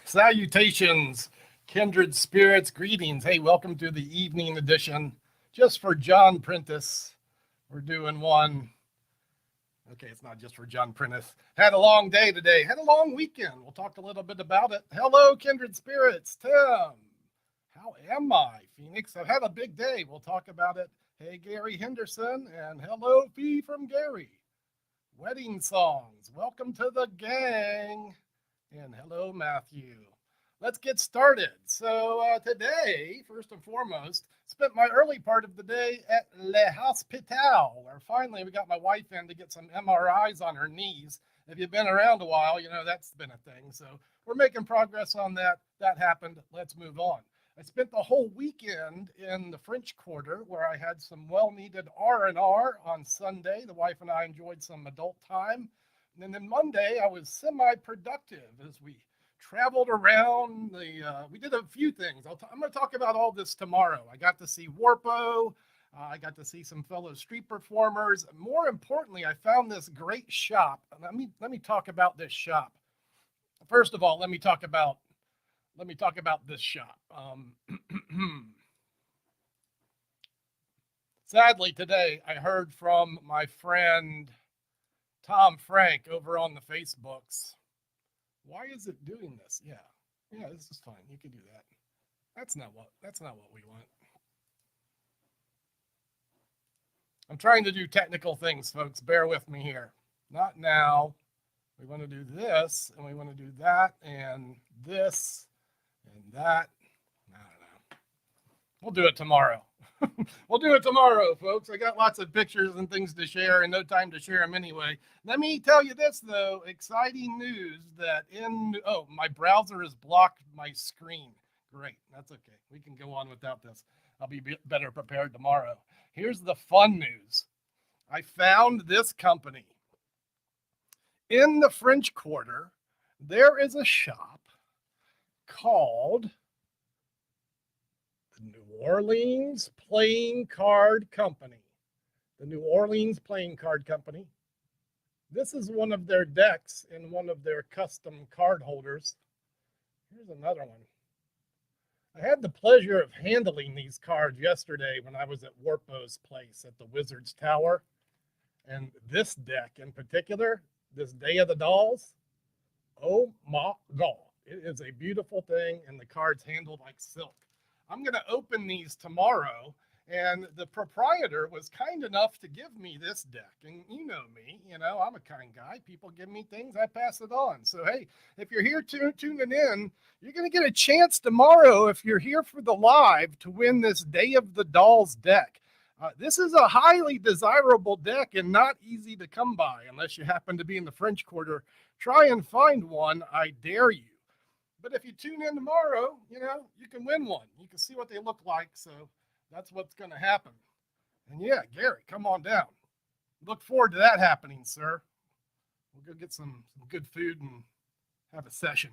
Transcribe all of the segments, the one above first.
Salutations, kindred spirits, greetings. Hey, welcome to the evening edition. Just for John Prentice, we're doing one. Okay, it's not just for John Prentice. Had a long day today, had a long weekend. We'll talk a little bit about it. Hello, kindred spirits. Tim, how am I? Phoenix, I've had a big day. We'll talk about it. Hey, Gary Henderson, and hello, Fee from Gary. Wedding songs, welcome to the gang. And hello, Matthew. Let's get started. So today, first and foremost, spent my early part of the day at Le Hospital, where finally we got my wife in to get some MRIs on her knees. If you've been around a while, you know that's been a thing. So we're making progress on that. That happened. Let's move on. I spent the whole weekend in the French Quarter, where I had some well-needed R&R on Sunday. The wife and I enjoyed some adult time. And then Monday, I was semi-productive as we traveled around. We did a few things. I'm going to talk about all this tomorrow. I got to see Warpo. I got to see some fellow street performers. More importantly, I found this great shop. Let me talk about this shop. First of all, let me talk about this shop. Sadly, today I heard from my friend Tom Frank over on the Facebooks. Why is it doing this? Yeah, this is fine. You can do that. That's not what we want. I'm trying to do technical things, folks. Bear with me here. Not now. We want to do this, and we want to do that, and this, and that. I don't know. We'll do it tomorrow. We'll do it tomorrow, folks. I got lots of pictures and things to share and no time to share them anyway. Let me tell you this, though. Exciting news that my browser has blocked my screen. Great. That's okay. We can go on without this. I'll be better prepared tomorrow. Here's the fun news. I found this company. In the French Quarter, there is a shop called the New Orleans Playing Card Company. The New Orleans Playing Card Company. This is one of their decks in one of their custom card holders. Here's another one. I had the pleasure of handling these cards yesterday when I was at Warpo's place at the Wizard's Tower. And this deck in particular, this Day of the Dolls, oh my God. It is a beautiful thing, and the cards handled like silk. I'm going to open these tomorrow, and the proprietor was kind enough to give me this deck. And you know me, I'm a kind guy. People give me things, I pass it on. So, hey, if you're here tuning in, you're going to get a chance tomorrow, if you're here for the live, to win this Day of the Dolls deck. This is a highly desirable deck and not easy to come by unless you happen to be in the French Quarter. Try and find one, I dare you. But if you tune in tomorrow, you can win one. You can see what they look like. So that's what's going to happen. And yeah, Gary, come on down. Look forward to that happening, sir. We'll go get some good food and have a session.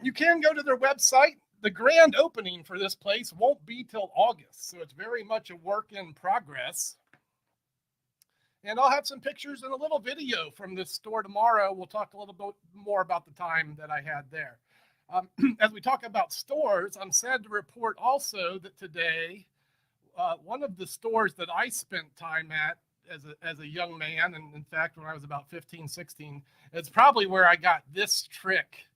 You can go to their website. The grand opening for this place won't be till August. So it's very much a work in progress. And I'll have some pictures and a little video from this store tomorrow. We'll talk a little bit more about the time that I had there. As we talk about stores, I'm sad to report also that today, one of the stores that I spent time at as a young man, and in fact, when I was about 15, 16, it's probably where I got this trick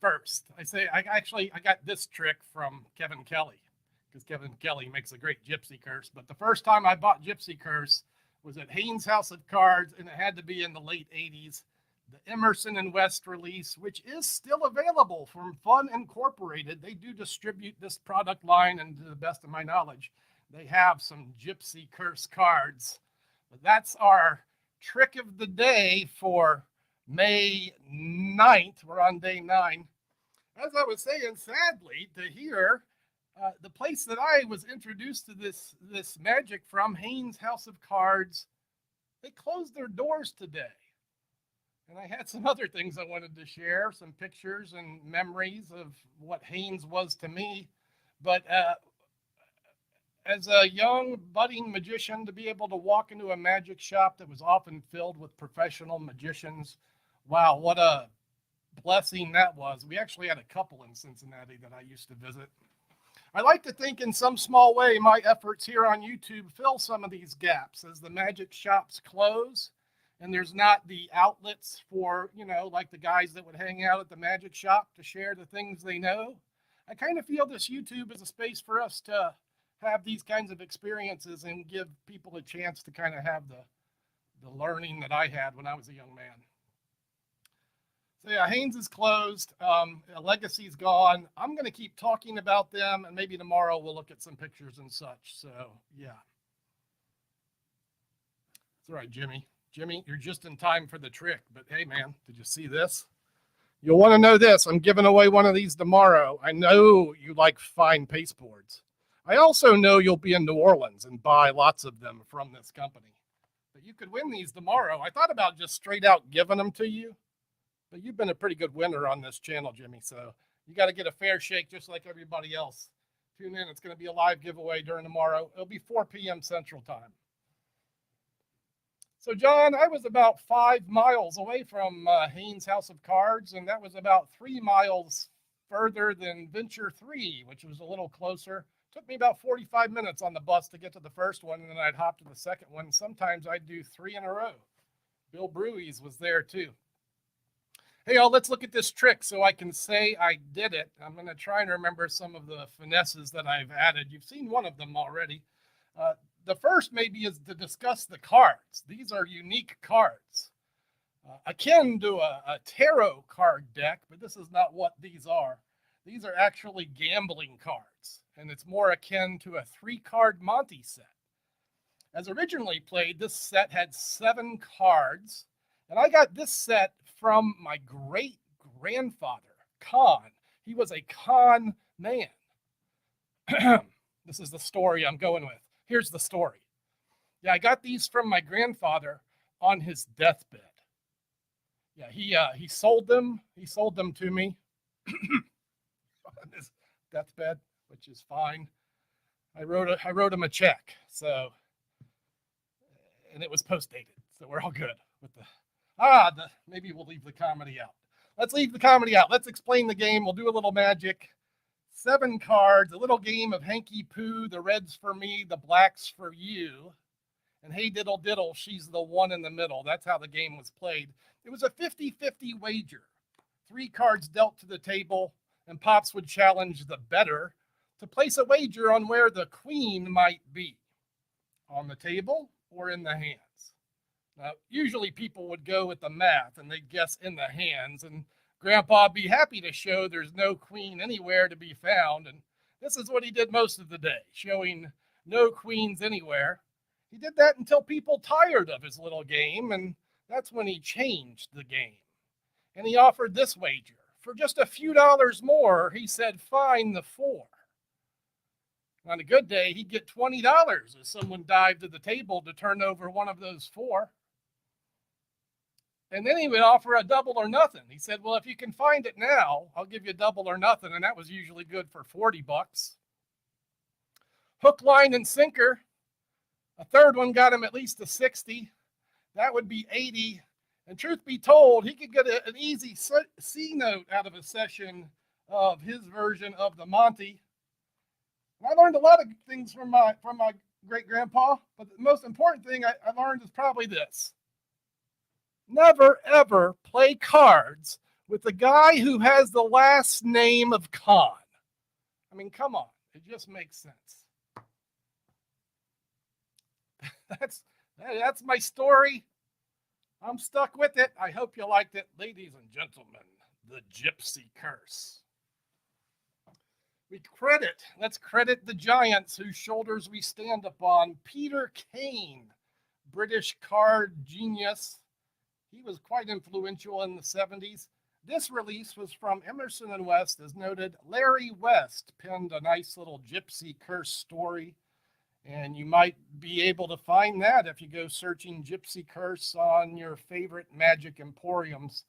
first. I got this trick from Kevin Kelly, because Kevin Kelly makes a great Gypsy Curse. But the first time I bought Gypsy Curse was at Haynes House of Cards, and it had to be in the late 80s. The Emerson and West release, which is still available from Fun Incorporated. They do distribute this product line, and to the best of my knowledge, they have some Gypsy Curse cards. But that's our trick of the day for May 9th. We're on day 9. As I was saying, sadly, to hear the place that I was introduced to this magic from, Haynes House of Cards, they closed their doors today. And I had some other things I wanted to share, some pictures and memories of what Haynes was to me. But as a young budding magician, to be able to walk into a magic shop that was often filled with professional magicians, wow, what a blessing that was. We actually had a couple in Cincinnati that I used to visit. I like to think in some small way my efforts here on YouTube fill some of these gaps as the magic shops close and there's not the outlets for, like the guys that would hang out at the magic shop to share the things they know. I kind of feel this YouTube is a space for us to have these kinds of experiences and give people a chance to kind of have the learning that I had when I was a young man. So yeah, Haynes is closed. Legacy's gone. I'm going to keep talking about them, and maybe tomorrow we'll look at some pictures and such. So yeah. That's all right, Jimmy. Jimmy, you're just in time for the trick. But hey, man, did you see this? You'll want to know this. I'm giving away one of these tomorrow. I know you like fine pasteboards. I also know you'll be in New Orleans and buy lots of them from this company. But you could win these tomorrow. I thought about just straight out giving them to you. But you've been a pretty good winner on this channel, Jimmy. So you got to get a fair shake just like everybody else. Tune in. It's going to be a live giveaway during tomorrow. It'll be 4 p.m. Central Time. So, John, I was about 5 miles away from Haynes House of Cards, and that was about 3 miles further than Venture 3, which was a little closer. Took me about 45 minutes on the bus to get to the first one, and then I'd hop to the second one. Sometimes I'd do 3 in a row. Bill Breweys was there, too. Hey, y'all, let's look at this trick so I can say I did it. I'm going to try and remember some of the finesses that I've added. You've seen one of them already. The first maybe is to discuss the cards. These are unique cards. Akin to a tarot card deck, but this is not what these are. These are actually gambling cards, and it's more akin to a 3-card Monte set. As originally played, this set had 7 cards, and I got this set from my great-grandfather, Con. He was a con man. This is the story I'm going with. Here's the story. Yeah, I got these from my grandfather on his deathbed. Yeah, he sold them. He sold them to me on his deathbed, which is fine. I wrote him a check, so, and it was post-dated, so we're all good with maybe we'll leave the comedy out. Let's leave the comedy out. Let's explain the game. We'll do a little magic. 7 cards, a little game of hanky poo, the reds for me, the blacks for you. And hey diddle diddle, she's the one in the middle. That's how the game was played. It was a 50-50 wager. 3 cards dealt to the table, and Pops would challenge the bettor to place a wager on where the queen might be, on the table or in the hands. Now, usually people would go with the math, and they'd guess in the hands, and Grandpa'd be happy to show there's no queen anywhere to be found, and this is what he did most of the day, showing no queens anywhere. He did that until people tired of his little game, and that's when he changed the game. And he offered this wager. For just a few dollars more, he said, find the 4. On a good day, he'd get $20 as someone dived to the table to turn over one of those 4. And then he would offer a double or nothing. He said, well, if you can find it now, I'll give you double or nothing. And that was usually good for $40. Hook, line, and sinker. A third one got him at least a 60. That would be 80. And truth be told, he could get an easy C note out of a session of his version of the Monte. And I learned a lot of things from my great-grandpa. But the most important thing I learned is probably this. Never, ever play cards with the guy who has the last name of Con. I mean, come on. It just makes sense. That's my story. I'm stuck with it. I hope you liked it. Ladies and gentlemen, the Gypsy Curse. Let's credit the giants whose shoulders we stand upon. Peter Kane, British card genius. He was quite influential in the 70s. This release was from Emerson and West. As noted, Larry West penned a nice little Gypsy Curse story. And you might be able to find that if you go searching Gypsy Curse on your favorite magic emporiums.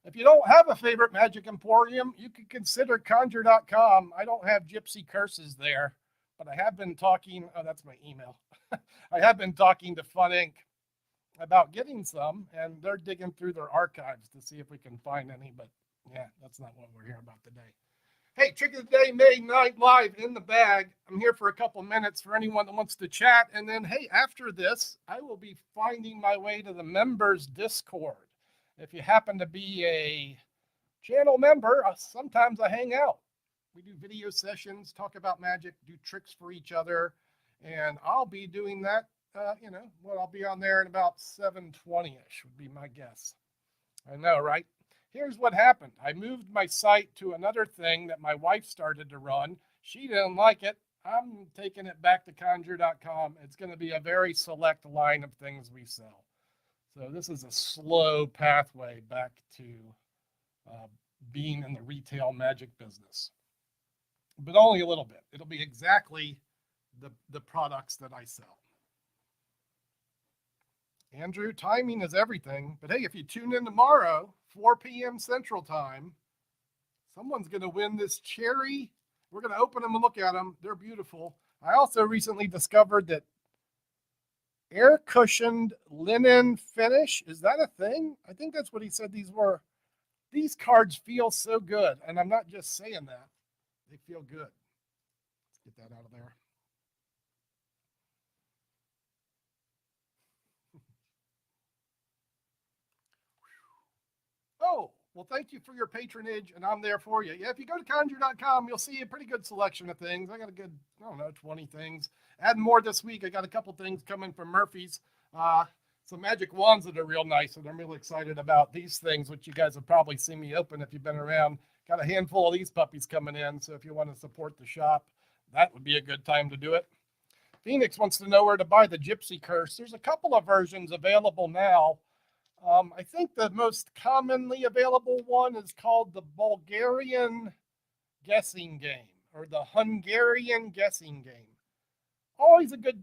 If you don't have a favorite magic emporium, you could consider conjure.com. I don't have Gypsy Curses there, but I have been talking, that's my email. I have been talking to Fun Inc. about getting some, and they're digging through their archives to see if we can find any, but Yeah, that's not what we're here about today. Hey, Trick of the Day, May 9th, live in the bag. I'm here for a couple minutes for anyone that wants to chat. And then, hey, after this, I will be finding my way to the members Discord. If you happen to be a channel member, sometimes I hang out. We do video sessions, talk about magic, do tricks for each other. And I'll be doing that, I'll be on there in about 7:20-ish would be my guess. I know, right? Here's what happened. I moved my site to another thing that my wife started to run. She didn't like it. I'm taking it back to conjure.com. It's going to be a very select line of things we sell. So this is a slow pathway back to being in the retail magic business, but only a little bit. It'll be exactly the products that I sell. Andrew, timing is everything. But hey, if you tune in tomorrow, 4 p.m. Central Time, someone's going to win this cherry. We're going to open them and look at them. They're beautiful. I also recently discovered that air cushioned linen finish, is that a thing? I think that's what he said these were. These cards feel so good. And I'm not just saying that. They feel good. Let's get that out of there. Oh, well, thank you for your patronage, and I'm there for you. Yeah, if you go to conjure.com, you'll see a pretty good selection of things. I got a good, 20 things. Adding more this week. I got a couple things coming from Murphy's. Some magic wands that are real nice, and I'm really excited about these things, which you guys have probably seen me open if you've been around. Got a handful of these puppies coming in, so if you want to support the shop, that would be a good time to do it. Phoenix wants to know where to buy the Gypsy Curse. There's a couple of versions available now. I think the most commonly available one is called the Bulgarian guessing game or the Hungarian guessing game. Always a good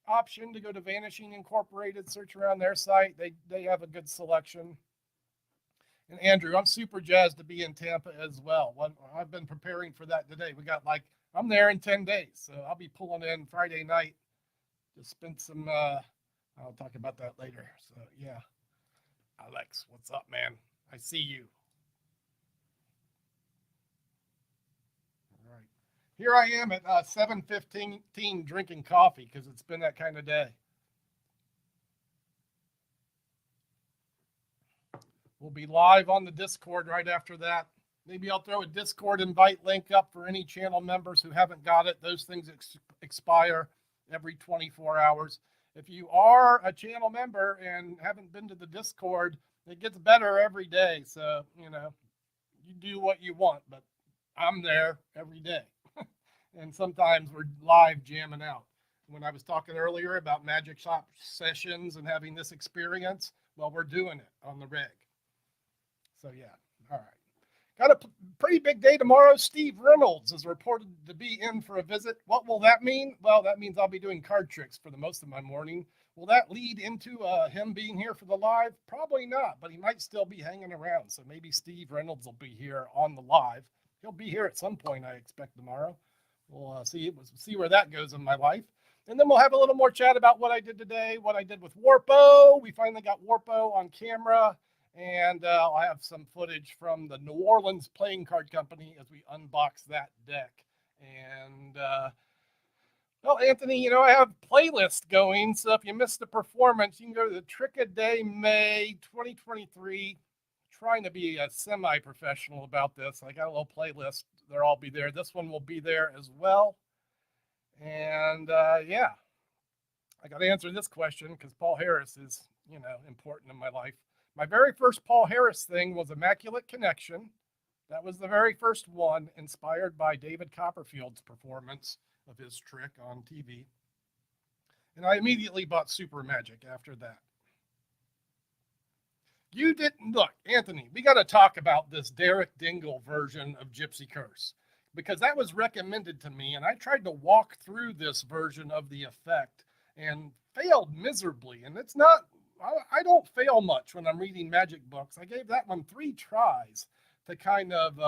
option to go to Vanishing Incorporated, search around their site. They have a good selection. And Andrew, I'm super jazzed to be in Tampa as well. I've been preparing for that today. I'm there in 10 days, so I'll be pulling in Friday night to spend some, I'll talk about that later. So yeah. Alex, what's up, man? I see you. All right. Here I am at 7:15 drinking coffee because it's been that kind of day. We'll be live on the Discord right after that. Maybe I'll throw a Discord invite link up for any channel members who haven't got it. Those things expire every 24 hours. If you are a channel member and haven't been to the Discord, it gets better every day. So, you do what you want, but I'm there every day. And sometimes we're live jamming out. When I was talking earlier about magic shop sessions and having this experience, well, we're doing it on the reg. So, yeah. All right. Got a pretty big day tomorrow. Steve Reynolds is reported to be in for a visit. What will that mean? Well, that means I'll be doing card tricks for the most of my morning. Will that lead into him being here for the live? Probably not, but he might still be hanging around. So maybe Steve Reynolds will be here on the live. He'll be here at some point, I expect, tomorrow. We'll see where that goes in my life. And then we'll have a little more chat about what I did today, what I did with Warpo. We finally got Warpo on camera. And I'll have some footage from the New Orleans Playing Card Company as we unbox that deck. And, well, Anthony, I have playlist going. So if you missed the performance, you can go to the Trick of Day May 2023. Trying to be a semi-professional about this. I got a little playlist. They'll all be there. This one will be there as well. And, yeah, I got to answer this question because Paul Harris is, important in my life. My very first Paul Harris thing was Immaculate Connection. That was the very first one, inspired by David Copperfield's performance of his trick on TV. And I immediately bought Super Magic after that. You didn't look, Anthony, we got to talk about this Derek Dingle version of Gypsy Curse because that was recommended to me. And I tried to walk through this version of the effect and failed miserably. And it's not, I don't fail much when I'm reading magic books. I gave that one 3 tries to kind of,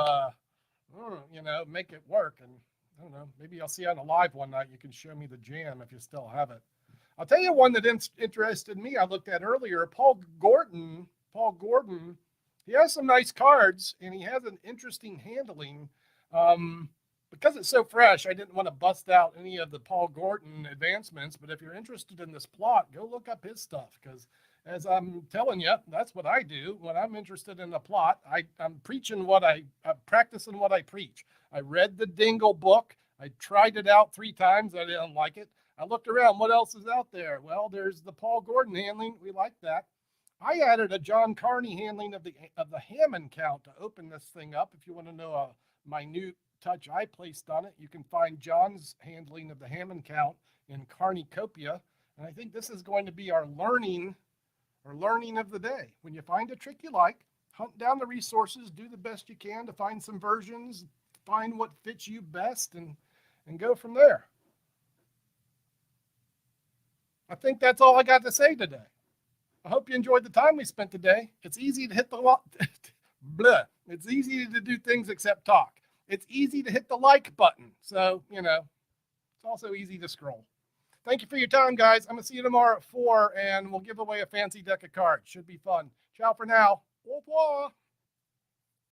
make it work. And I don't know, maybe I'll see you on a live one night. You can show me the jam if you still have it. I'll tell you one that interested me. I looked at earlier, Paul Gordon He has some nice cards, and he has an interesting handling. Because it's so fresh, I didn't want to bust out any of the Paul Gordon advancements. But if you're interested in this plot, go look up his stuff. Because as I'm telling you, that's what I do when I'm interested in a plot. I'm preaching I'm practicing what I preach. I read the Dingle book. I tried it out 3 times. I didn't like it. I looked around. What else is out there? Well, there's the Paul Gordon handling. We like that. I added a John Carney handling of the Hammond count to open this thing up. If you want to know a minute touch I placed on it, you can find John's handling of the Hammond count in Carneycopia. And I think this is going to be our learning of the day. When you find a trick you like, hunt down the resources, do the best you can to find some versions, find what fits you best, and go from there. I think that's all I got to say today. I hope you enjoyed the time we spent today. It's easy to hit the blah. It's easy to do things except talk. It's easy to hit the like button. So, it's also easy to scroll. Thank you for your time, guys. I'm going to see you tomorrow at 4, and we'll give away a fancy deck of cards. Should be fun. Ciao for now. Au revoir.